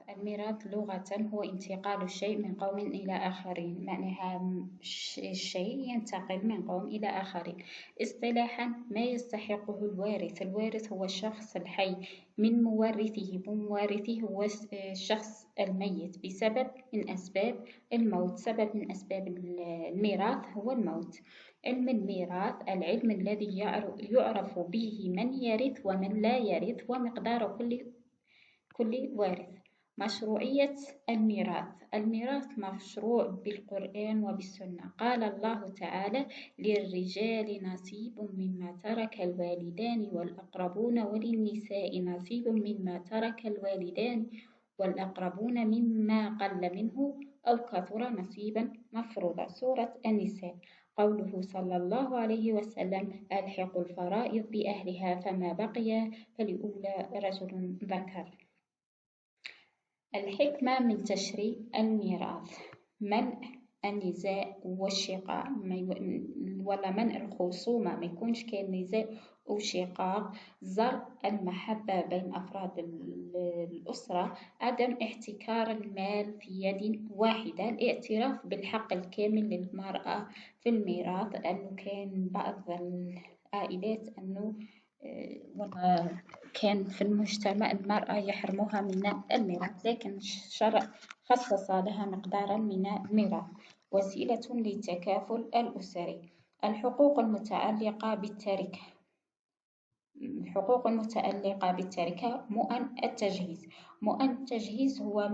الميراث لغة هو انتقال الشيء من قوم إلى آخرين، معناها الشيء ينتقل من قوم إلى آخرين. اصطلاحا ما يستحقه الوارث. الوارث هو الشخص الحي من مورثه، ومورثه هو الشخص الميت بسبب من أسباب الموت. سبب من أسباب الميراث هو الموت. علم الميراث العلم الذي يعرف به من يرث ومن لا يرث ومقدار كل وارث. مشروعية الميراث. الميراث مشروع بالقرآن وبالسنة. قال الله تعالى: للرجال نصيب مما ترك الوالدان والأقربون، وللنساء نصيب مما ترك الوالدان والأقربون مما قل منه أو كثر نصيبا مفروضا. سورة النساء. قوله صلى الله عليه وسلم: ألحق الفرائض بأهلها فما بقي فلأولى رجل ذكر. الحكمة من تشريع الميراث: منع النزاع والشقاق، ولا منع الخصومة، ما يكونش كاين نزاع وشقاق. زرع المحبة بين أفراد الأسرة. عدم احتكار المال في يد واحدة. الاعتراف بالحق الكامل للمرأة في الميراث، لأنه كاين بعض العائلات أنه والله كان في المجتمع المرأة يحرموها من الميراث، لكن الشرع خصص لها مقدارا من الميراث. وسيلة للتكافل الأسري. الحقوق المتعلقة بالتركة. الحقوق المتعلقة بالتركة: مؤن التجهيز. مؤن التجهيز هو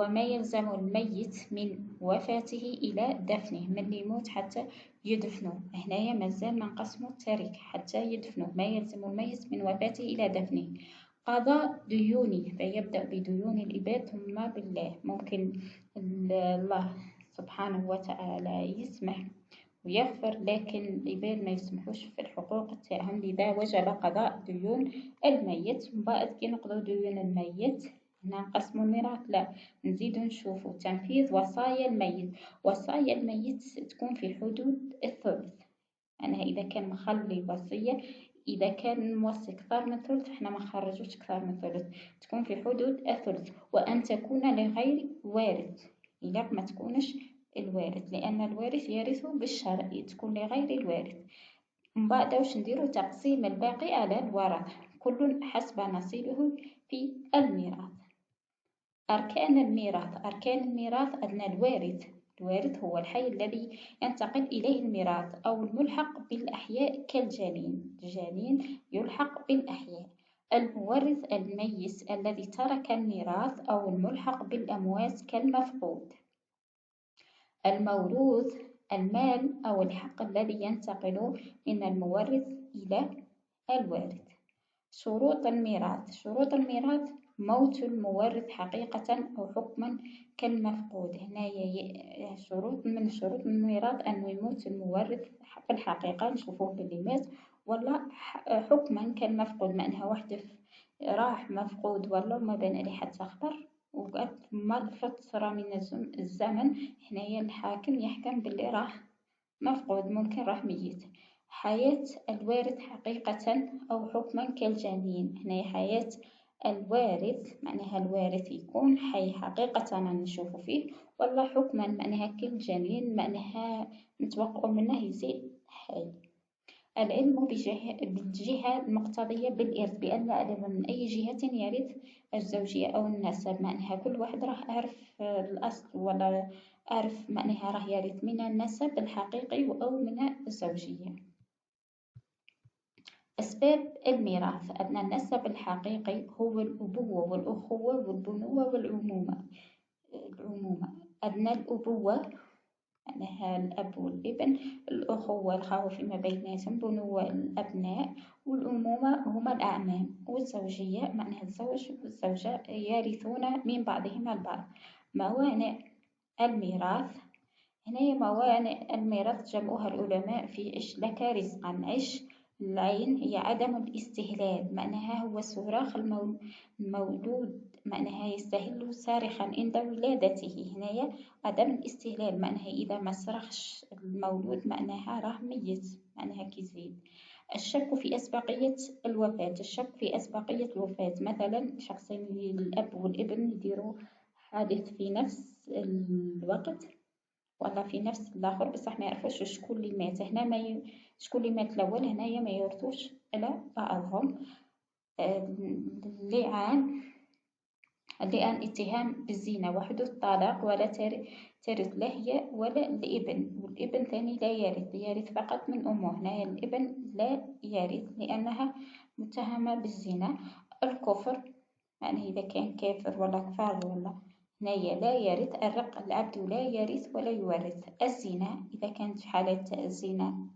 ما يلزم الميت من وفاته إلى دفنه، من اللي يموت حتى يدفنه. هنايا مازال ما نقسمو التركة حتى يدفنه، ما يلزم الميت من وفاته إلى دفنه. قضاء ديونه، فيبدأ بديون العباد ثم بالله. ممكن الله سبحانه وتعالى يسمح ويغفر، لكن العباد ما يسمحوش في الحقوق تاعهم، لذا وجب قضاء ديون الميت. من بعد كي نقضوا ديون الميت هنا نقسموا الميراث، لا نزيدو نشوفوا تنفيذ وصايا الميت. وصايا الميت تكون في حدود الثلث، يعني إذا كان مخلي وصية، إذا كان موصي كثر من ثلث احنا ما نخرجوش كثر من ثلث، تكون في حدود الثلث. وأن تكون لغير وارث، إلا ما تكونش الوارث، لأن الوارث يرث بالشرع، تكون لغير الوارث. من بعد واش نديرو؟ تقسيم الباقي على الورثة، كل حسب نصيبه في الميراث. أركان الميراث. أركان الميراث أن الوارث هو الحي الذي ينتقل إليه الميراث أو الملحق بالأحياء كالجنين. الجنين يلحق بالأحياء. المورث الميت الذي ترك الميراث أو الملحق بالأموات كالمفقود. الموروث المال أو الحق الذي ينتقل من المورث إلى الوارث. شروط الميراث. شروط الميراث: موت المورث حقيقة أو حكما كالمفقود. هنا من شروط الميراث أنه يموت المورث في الحقيقة، نشوفوه باللي مات، ولا حكما كالمفقود، معناها واحد راح مفقود ولا ما بان عليه حتى خبر، وقعد فترة من الزمن هنايا الحاكم يحكم باللي راح مفقود، ممكن راح ميت. حياة الوارث حقيقة أو حكما كالجنين. هنا حياة الوارث معناها الوارث يكون حي حقيقة نشوف فيه، ولا حكما معناها كالجنين، معناها نتوقع منه يزيد حي. العلم بالجهة المقتضية بالإرث، بأن أعلم من أي جهة يرث الزوجية أو النسب، معناها كل واحد راح أعرف الأصل، ولا أعرف معناها راه يرث من النسب الحقيقي أو من الزوجية. أسباب الميراث: أن النسب الحقيقي هو الأبوة والأخوة والبنوة والعمومة. أن الأبوة معناها الأب والابن، الأخوة الخوة فيما بيناتهم، بنوة الأبناء، والأمومة هما الأعمام، والزوجية معناها الزوج والزوجة يرثون من بعضهم البعض. موانع الميراث. هنا موانع الميراث جمعها العلماء في عش لك رزقا. عش العين هي عدم الاستهلال، معناها هو صراخ المولود، معناها يستهل صارخا عند ولادته. هنايا عدم الاستهلال، معناها إذا ما صرخش المولود معناها راه ميت، معناها كيزيد. الشك في أسبقية الوفاة. الشك في أسبقية الوفاة، مثلا شخصين الأب والابن يديروا حادث في نفس الوقت ولا في نفس الآخر، بصح ما يعرفوش شكون اللي مات. هنا شكون اللي مات الأول، هنايا ما يورثوش على بعضهم. اللعان اتهام بالزنا وحدوث طلاق، ولا ترث لا هي ولا الابن، والابن ثاني لا يرث، يرث فقط من أمه. هنا الابن لا يرث لأنها متهمة بالزنا. الكفر، يعني إذا كان كافر ولا كفار ولا هنايا لا يرث. الرق، العبد لا يرث ولا يورث. الزنا إذا كانت في حالة الزنا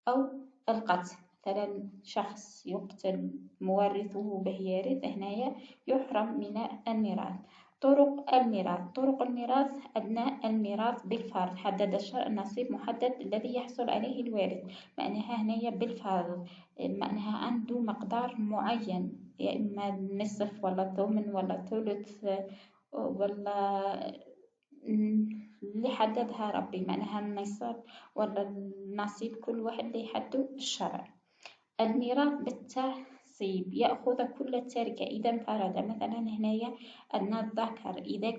أو القتل، مثلا شخص يقتل مورثه به يرث، هنايا يحرم من الميراث. طرق الميراث. طرق الميراث: أبناء الميراث بالفرض. حدد الشرع النصيب محدد الذي يحصل عليه الوارث، معناها هنايا بالفرض، معناها عنده مقدار معين، يا إما نصف ولا ثمن ولا ثلث ولا اللي حددها ربي، معناها النصاب ولا النصيب كل واحد اللي يحدده الشرع. الميراث بالتعصيب: يأخذ كل التركة إذا انفرد. مثلا هنايا أن الذكر إذا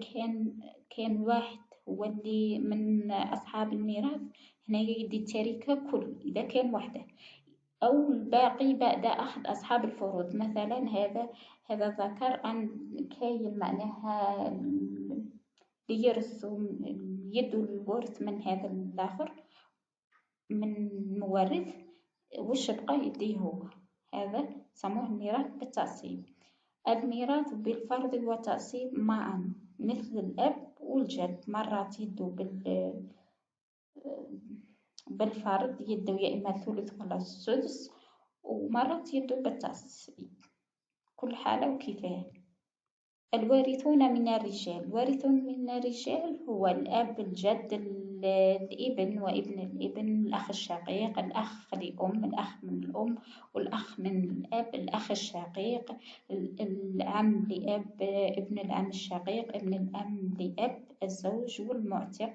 كان واحد هو اللي من أصحاب الميراث، هنايا يدي التركة كل إذا كان وحده، أو الباقي بعد أخذ أصحاب الفروض. مثلا هذا ذكر كاين معناها يرثوا يدوا الورث من هذا الآخر من مورث، وش بقى يديه هو. هذا سموه الميراث بالتعصيب. الميراث بالفرض والتعصيب معا، مثل الأب والجد، مرات يدوا بالفرض، يدوا يا إما ثلث ولا سدس، ومرات يدوا بالتعصيب، كل حالة وكيفاه. الوارثون من الرجال. الوارثون من الرجال هو الأب، الجد، الابن وابن الابن، الأخ الشقيق، الأخ لأم، الأخ من الأم، والأخ من الأب، الأخ الشقيق، العم لأب، ابن العم الشقيق، ابن العم لأب، الزوج والمعتق.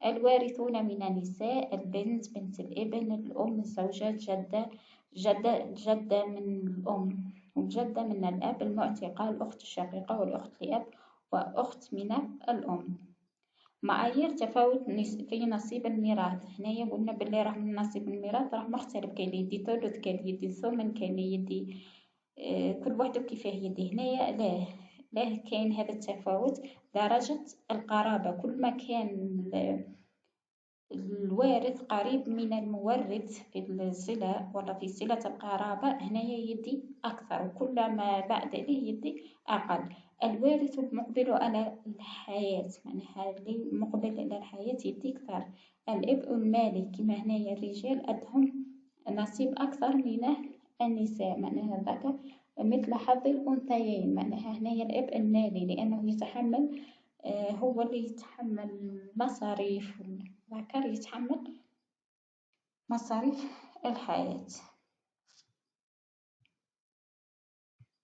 الوارثون من النساء: البنت، بنت الابن، الأم، الزوجة، جدة من الأم، والجدة من الأب، المعتقة، الأخت الشقيقة، والأخت لأب، وأخت من الأم. معايير تفاوت في نصيب الميراث. هنايا قلنا باللي راه من نصيب الميراث راه مختلف، كاين اللي يدي ثلث، كاين اللي يدي ثمن، كاين اللي يدي كل واحد كيفاه يدي. هنايا لا كاين هذا التفاوت. درجة القرابة: كل ما كان الوارث قريب من المورث في الصلة ولا في صلة القرابة، هنايا يدي أكثر، وكل ما بعد ذلك يدي أقل. الوارث المقبل على الحياة، معناها اللي مقبل على الحياة يدي أكثر. الابن المالي: كما هنايا الرجال عندهم نصيب أكثر من النساء، معناها ذاك مثل حظ الأنثيين. معناها هنايا الابن المالي لأنه يتحمل، هو اللي يتحمل مصاريف، الذكر يتحمل مصاريف الحياة.